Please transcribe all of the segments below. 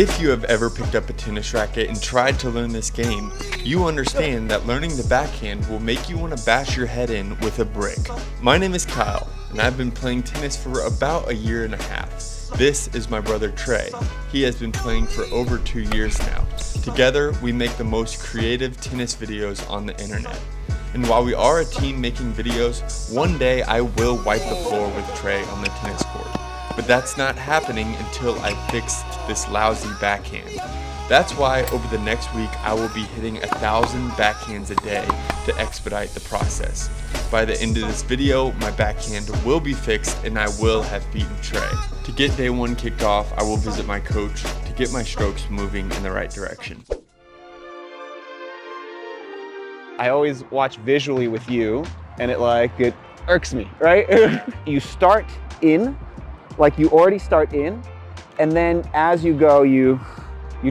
If you have ever picked up a tennis racket and tried to learn this game, you understand that learning the backhand will make you want to bash your head in with a brick. My name is Kyle, and I've been playing tennis for about a year and a half. This is my brother Trey. He has been playing for over 2 years now. Together, we make the most creative tennis videos on the internet. And while we are a team making videos, one day I will wipe the floor with Trey on the tennis court. But that's not happening until I fix this lousy backhand. That's why over the next week I will be hitting 1,000 backhands a day to expedite the process. By the end of this video, my backhand will be fixed and I will have beaten Trey. To get day one kicked off, I will visit my coach to get my strokes moving in the right direction. I always watch visually with you and it irks me, right? You start in, like you already start in, and then as you go, you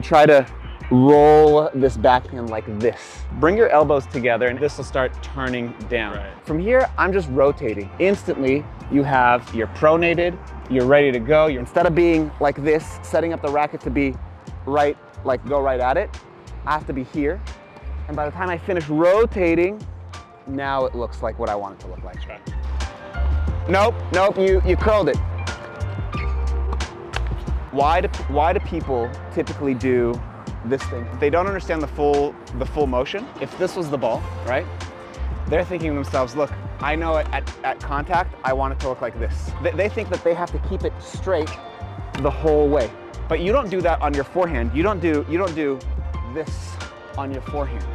try to roll this backhand like this. Bring your elbows together and this will start turning down. Right. From here, I'm just rotating. Instantly, you're pronated, you're ready to go. Instead of being like this, setting up the racket to be right, like go right at it, I have to be here. And by the time I finish rotating, now it looks like what I want it to look like. Right. Nope, you curled it. Why do people typically do this thing? They don't understand the full motion. If this was the ball, right? They're thinking to themselves, look, I know at contact, I want it to look like this. They think that they have to keep it straight the whole way. But you don't do that on your forehand. You don't do this on your forehand.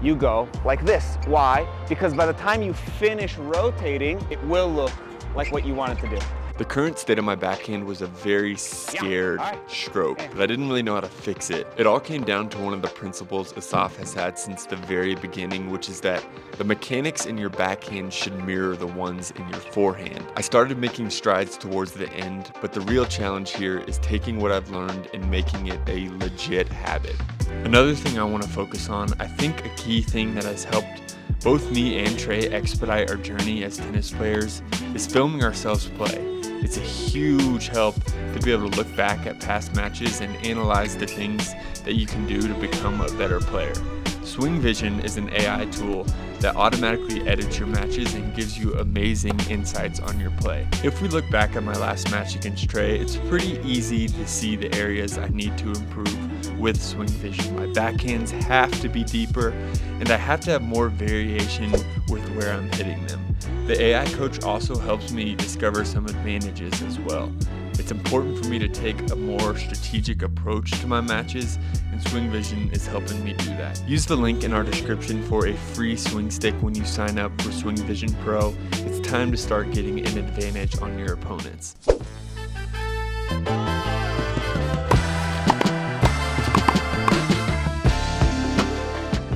You go like this. Why? Because by the time you finish rotating, it will look like what you want it to do. The current state of my backhand was a very scared stroke, but I didn't really know how to fix it. It all came down to one of the principles Asaf has had since the very beginning, which is that the mechanics in your backhand should mirror the ones in your forehand. I started making strides towards the end, but the real challenge here is taking what I've learned and making it a legit habit. Another thing I want to focus on, I think a key thing that has helped both me and Trey expedite our journey as tennis players, is filming ourselves play. It's a huge help to be able to look back at past matches and analyze the things that you can do to become a better player. Swing Vision is an AI tool that automatically edits your matches and gives you amazing insights on your play. If we look back at my last match against Trey, it's pretty easy to see the areas I need to improve with Swing Vision. My backhands have to be deeper and I have to have more variation with where I'm hitting them. The AI coach also helps me discover some advantages as well. It's important for me to take a more strategic approach to my matches, and Swing Vision is helping me do that. Use the link in our description for a free swing stick when you sign up for Swing Vision Pro. It's time to start getting an advantage on your opponents.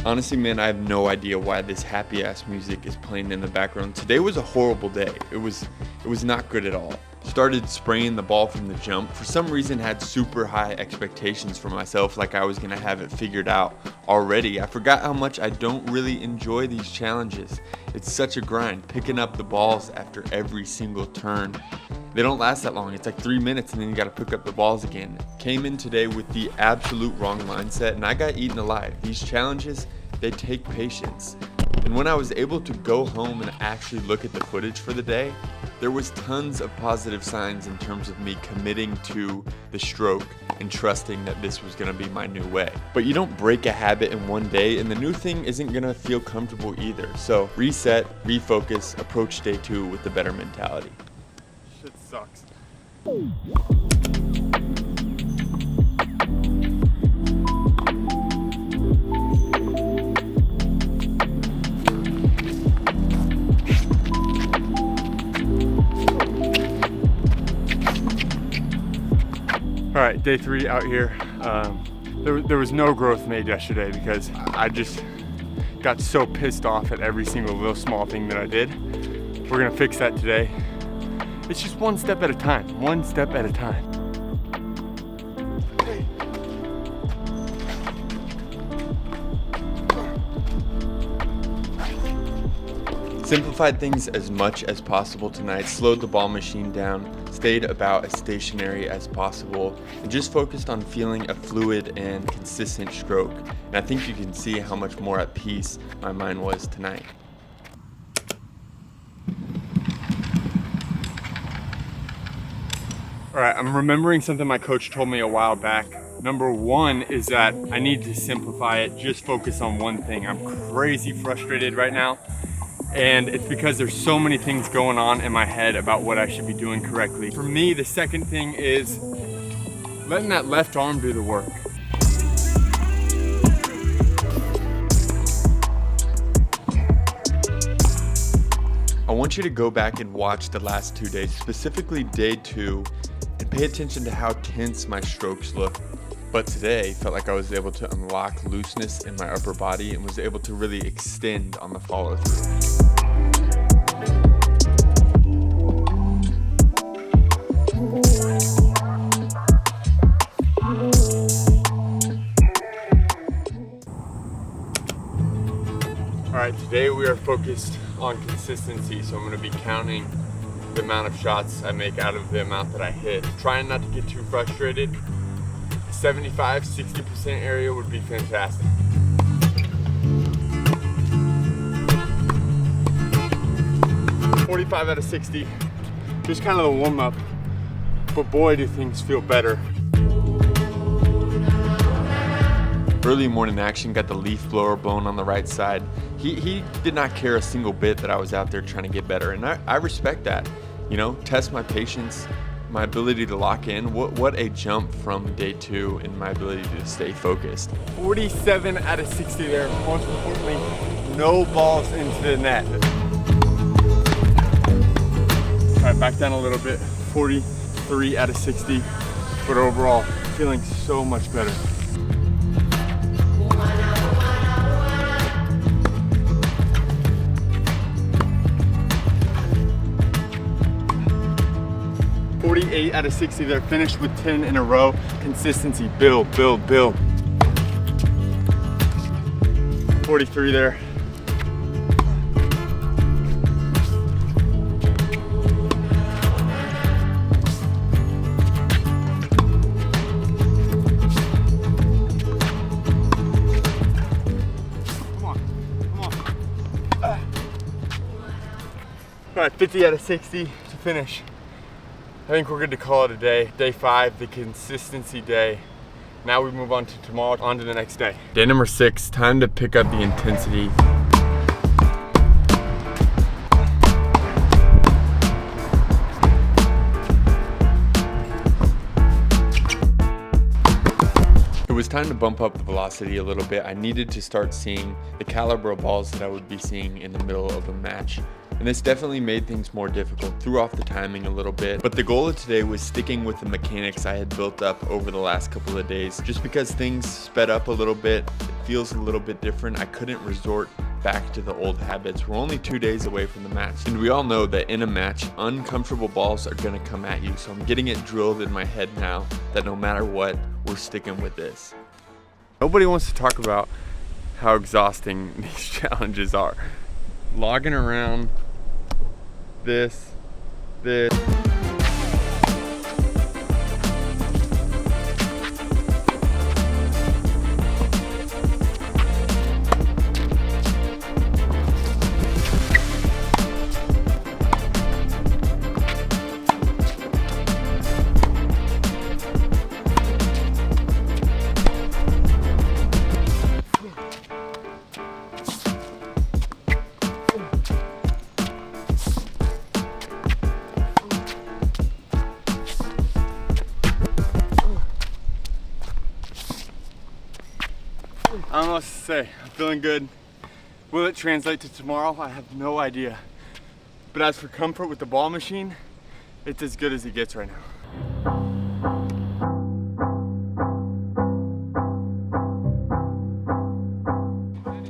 Honestly, man, I have no idea why this happy ass music is playing in the background. Today was a horrible day. It was not good at all. Started spraying the ball from the jump. For some reason had super high expectations for myself, like I was gonna have it figured out already. I forgot how much I don't really enjoy these challenges. It's such a grind, picking up the balls after every single turn. They don't last that long. It's like 3 minutes and then you gotta pick up the balls again. Came in today with the absolute wrong mindset and I got eaten alive. These challenges, they take patience. And when I was able to go home and actually look at the footage for the day, there was tons of positive signs in terms of me committing to the stroke and trusting that this was gonna be my new way. But you don't break a habit in one day and the new thing isn't gonna feel comfortable either. So reset, refocus, approach day 2 with the better mentality. Shit sucks. All right, day 3 out here. There was no growth made yesterday because I just got so pissed off at every single little small thing that I did. We're gonna fix that today. It's just one step at a time, one step at a time. Simplified things as much as possible tonight, slowed the ball machine down, stayed about as stationary as possible, and just focused on feeling a fluid and consistent stroke. And I think you can see how much more at peace my mind was tonight. All right, I'm remembering something my coach told me a while back. Number one is that I need to simplify it, just focus on one thing. I'm crazy frustrated right now. And it's because there's so many things going on in my head about what I should be doing correctly. For me, the second thing is letting that left arm do the work. I want you to go back and watch the last 2 days, specifically day 2, and pay attention to how tense my strokes look. But today felt like I was able to unlock looseness in my upper body and was able to really extend on the follow through. All right, today we are focused on consistency, so I'm gonna be counting the amount of shots I make out of the amount that I hit. Trying not to get too frustrated. 75–60% area would be fantastic. $45 out of 60, just kind of the warm up, but boy do things feel better. Early morning action, got the leaf blower blowing on the right side. He did not care a single bit that I was out there trying to get better, and I respect that. You know, test my patience, my ability to lock in. What a jump from day 2 in my ability to stay focused. 47 out of 60 there. Most importantly, no balls into the net. All right, back down a little bit. 43 out of 60, but overall, feeling so much better. $48 out of 60 there, finished with 10 in a row. Consistency, build, build, build. 43 there. Come on, come on. All right, 50 out of 60 to finish. I think we're good to call it a day. Day 5, the consistency day. Now we move on to tomorrow, on to the next day. Day number 6, time to pick up the intensity. It was time to bump up the velocity a little bit. I needed to start seeing the caliber of balls that I would be seeing in the middle of a match. And this definitely made things more difficult, threw off the timing a little bit. But the goal of today was sticking with the mechanics I had built up over the last couple of days. Just because things sped up a little bit, it feels a little bit different. I couldn't resort back to the old habits. We're only 2 days away from the match. And we all know that in a match, uncomfortable balls are gonna come at you. So I'm getting it drilled in my head now that no matter what, we're sticking with this. Nobody wants to talk about how exhausting these challenges are. Logging around, this. I don't know what to say. I'm feeling good. Will it translate to tomorrow? I have no idea. But as for comfort with the ball machine, it's as good as it gets right now.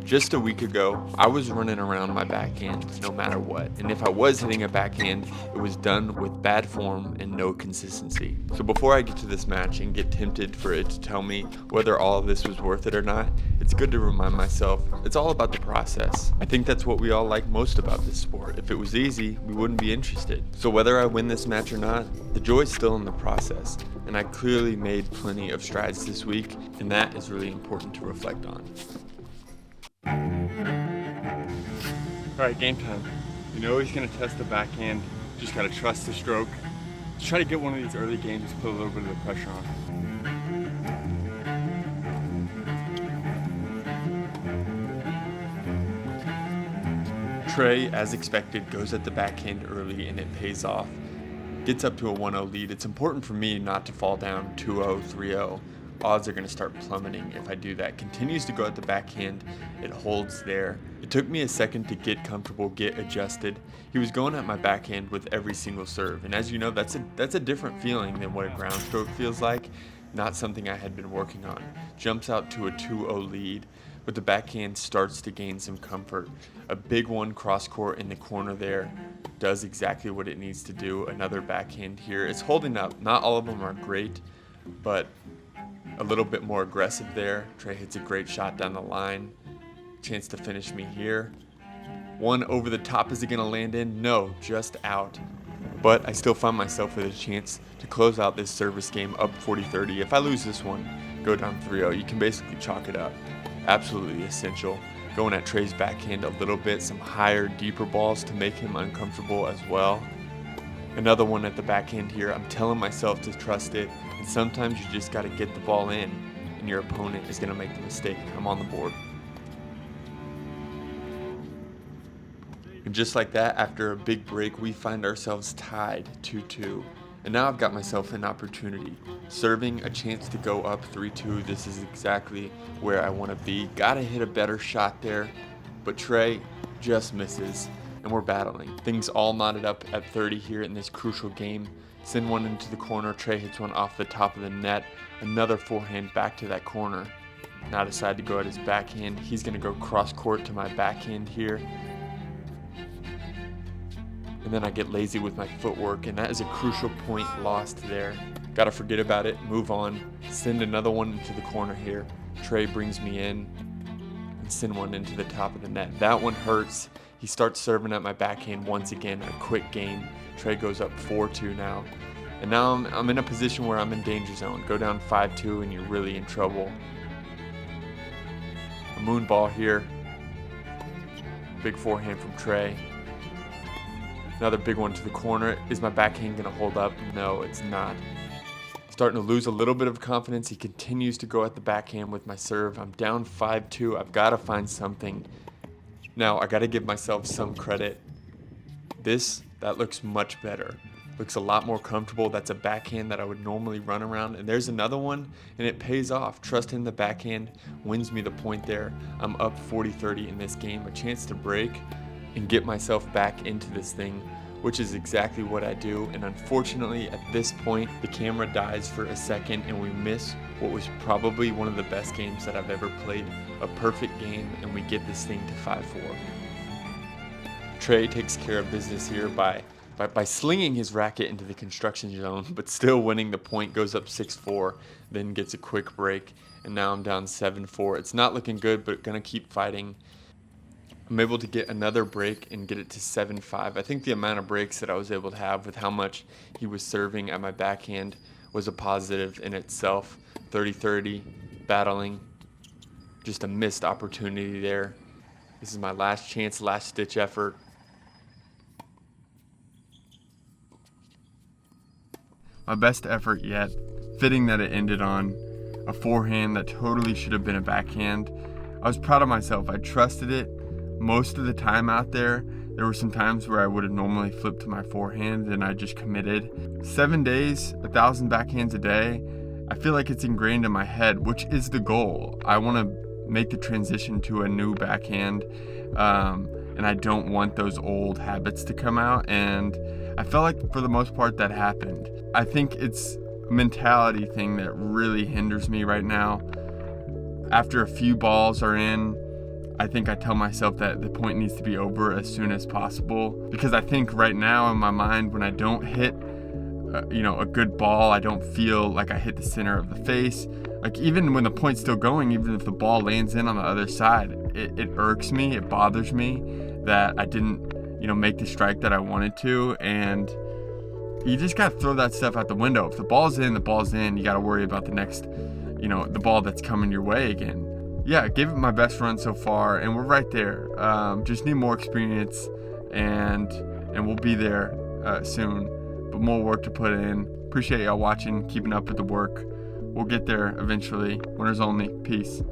Just a week ago, I was running around my backhand no matter what, and if I was hitting a backhand, it was done with bad form and no consistency. So before I get to this match and get tempted for it to tell me whether all of this was worth it or not, it's good to remind myself it's all about the process. I think that's what we all like most about this sport. If it was easy, we wouldn't be interested. So whether I win this match or not, the joy's still in the process, and I clearly made plenty of strides this week, and that is really important to reflect on. Alright, game time. You know he's going to test the backhand. Just got to trust the stroke. Let's try to get one of these early games, put a little bit of the pressure on. Trey, as expected, goes at the backhand early and it pays off. Gets up to a 1-0 lead. It's important for me not to fall down 2-0, 3-0. Odds are going to start plummeting if I do that. Continues to go at the backhand. It holds there. It took me a second to get comfortable, get adjusted. He was going at my backhand with every single serve. And as you know, that's a different feeling than what a ground stroke feels like. Not something I had been working on. Jumps out to a 2-0 lead, but the backhand starts to gain some comfort. A big one cross court in the corner there. Does exactly what it needs to do. Another backhand here. It's holding up. Not all of them are great, but a little bit more aggressive there. Trey hits a great shot down the line. Chance to finish me here. One over the top. Is it going to land in? No, just out. But I still find myself with a chance to close out this service game up 40-30. If I lose this one, go down 3-0, you can basically chalk it up. Absolutely essential. Going at Trey's backhand a little bit. Some higher, deeper balls to make him uncomfortable as well. Another one at the backhand here. I'm telling myself to trust it. And sometimes you just got to get the ball in, and your opponent is going to make the mistake. I'm on the board. And just like that, after a big break, we find ourselves tied 2-2. And now I've got myself an opportunity. Serving, a chance to go up 3-2. This is exactly where I want to be. Got to hit a better shot there, but Trey just misses, and we're battling. Things all knotted up at 30 here in this crucial game. Send one into the corner. Trey hits one off the top of the net. Another forehand back to that corner. Now decide to go at his backhand. He's going to go cross court to my backhand here. And then I get lazy with my footwork, and that is a crucial point lost there. Got to forget about it, move on, send another one into the corner here. Trey brings me in and send one into the top of the net. That one hurts. He starts serving at my backhand once again. A quick game. Trey goes up 4-2 now. And now I'm in a position where I'm in danger zone. Go down 5-2 and you're really in trouble. A moon ball here. Big forehand from Trey. Another big one to the corner. Is my backhand going to hold up? No, it's not. Starting to lose a little bit of confidence. He continues to go at the backhand with my serve. I'm down 5-2. I've got to find something. Now, I got to give myself some credit. That looks much better. Looks a lot more comfortable. That's a backhand that I would normally run around. And there's another one, and it pays off. Trust in the backhand wins me the point there. I'm up 40-30 in this game. A chance to break and get myself back into this thing, which is exactly what I do. And unfortunately, at this point, the camera dies for a second and we miss what was probably one of the best games that I've ever played. A perfect game, and we get this thing to 5-4. Trey takes care of business here by slinging his racket into the construction zone, but still winning the point. Goes up 6-4, then gets a quick break, and now I'm down 7-4. It's not looking good, but gonna keep fighting. I'm able to get another break and get it to 7-5. I think the amount of breaks that I was able to have with how much he was serving at my backhand was a positive in itself. 30-30, battling, just a missed opportunity there. This is my last chance, last ditch effort. My best effort yet. Fitting that it ended on a forehand that totally should have been a backhand. I was proud of myself. I trusted it. Most of the time out there were some times where I would have normally flipped to my forehand and I just committed. 7 days, 1,000 backhands a day. I feel like it's ingrained in my head, which is the goal. I want to make the transition to a new backhand, and I don't want those old habits to come out. And I felt like for the most part that happened. I think it's a mentality thing that really hinders me right now. After a few balls are in, I think I tell myself that the point needs to be over as soon as possible, because I think right now in my mind, when I don't hit a good ball, I don't feel like I hit the center of the face. Like, even when the point's still going, even if the ball lands in on the other side, it irks me, it bothers me that I didn't make the strike that I wanted to. And you just got to throw that stuff out the window. If the ball's in, the ball's in. You got to worry about the next, the ball that's coming your way again. Yeah, gave it my best run so far, and we're right there. Just need more experience, and we'll be there soon. But more work to put in. Appreciate y'all watching, keeping up with the work. We'll get there eventually. Winners only. Peace.